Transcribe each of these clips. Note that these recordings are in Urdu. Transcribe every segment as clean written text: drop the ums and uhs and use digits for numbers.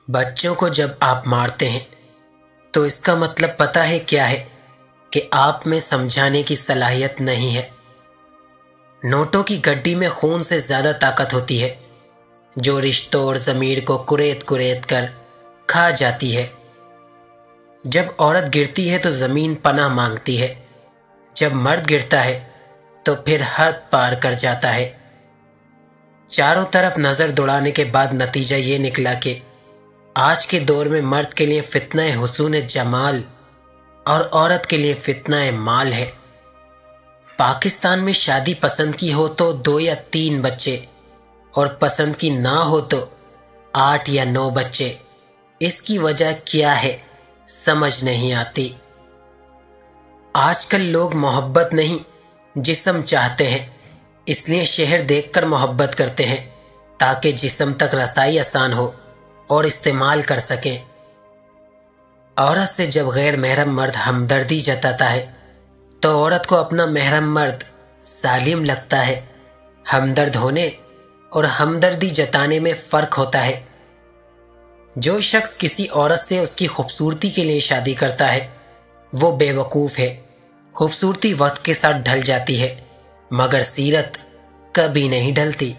بچوں کو جب آپ مارتے ہیں تو اس کا مطلب پتہ ہے کیا ہے کہ آپ میں سمجھانے کی صلاحیت نہیں ہے۔ نوٹوں کی گڈی میں خون سے زیادہ طاقت ہوتی ہے جو رشتوں اور ضمیر کو کریت کریت کر کھا جاتی ہے۔ جب عورت گرتی ہے تو زمین پناہ مانگتی ہے، جب مرد گرتا ہے تو پھر حد پار کر جاتا ہے۔ چاروں طرف نظر دوڑانے کے بعد نتیجہ یہ نکلا کہ آج کے دور میں مرد کے لیے فتنہ حسن جمال اور عورت کے لیے فتنہ مال ہے۔ پاکستان میں شادی پسند کی ہو تو 2 یا 3 بچے اور پسند کی نہ ہو تو 8 یا 9 بچے۔ اس کی وجہ کیا ہے سمجھ نہیں آتی۔ آج کل لوگ محبت نہیں جسم چاہتے ہیں، اس لیے شہر دیکھ کر محبت کرتے ہیں تاکہ جسم تک رسائی آسان ہو اور استعمال کر سکیں۔ عورت سے جب غیر محرم مرد ہمدردی جتاتا ہے تو عورت کو اپنا محرم مرد ظالم لگتا ہے۔ ہمدرد ہونے اور ہمدردی جتانے میں فرق ہوتا ہے۔ جو شخص کسی عورت سے اس کی خوبصورتی کے لیے شادی کرتا ہے وہ بے وقوف ہے۔ خوبصورتی وقت کے ساتھ ڈھل جاتی ہے مگر سیرت کبھی نہیں ڈھلتی۔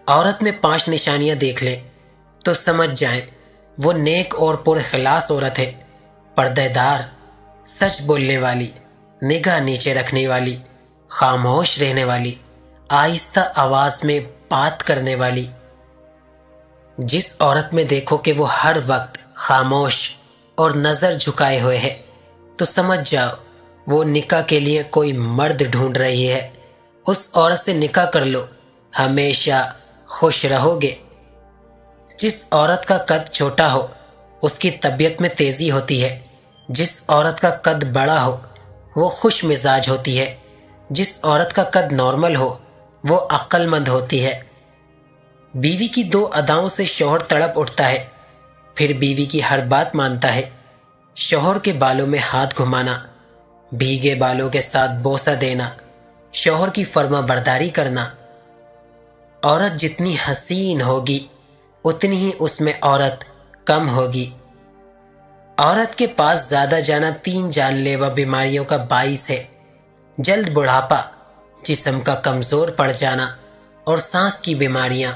عورت میں 5 نشانیاں دیکھ لیں تو سمجھ جائیں وہ نیک اور پراخلاص عورت ہے۔ پردہ دار، سچ بولنے والی، نگاہ نیچے رکھنے والی، خاموش رہنے والی، آہستہ آواز میں بات کرنے والی۔ جس عورت میں دیکھو کہ وہ ہر وقت خاموش اور نظر جھکائے ہوئے ہے تو سمجھ جاؤ وہ نکاح کے لیے کوئی مرد ڈھونڈ رہی ہے۔ اس عورت سے نکاح کر لو، ہمیشہ خوش رہو گے۔ جس عورت کا قد چھوٹا ہو اس کی طبیعت میں تیزی ہوتی ہے، جس عورت کا قد بڑا ہو وہ خوش مزاج ہوتی ہے، جس عورت کا قد نارمل ہو وہ عقل مند ہوتی ہے۔ بیوی کی 2 اداؤں سے شوہر تڑپ اٹھتا ہے، پھر بیوی کی ہر بات مانتا ہے۔ شوہر کے بالوں میں ہاتھ گھمانا، بھیگے بالوں کے ساتھ بوسہ دینا، شوہر کی فرما برداری کرنا۔ عورت جتنی حسین ہوگی اتنی ہی اس میں عورت کم ہوگی۔ عورت کے پاس زیادہ جانا 3 جان لیوا بیماریوں کا باعث ہے: جلد بڑھاپا، جسم کا کمزور پڑ جانا اور سانس کی بیماریاں۔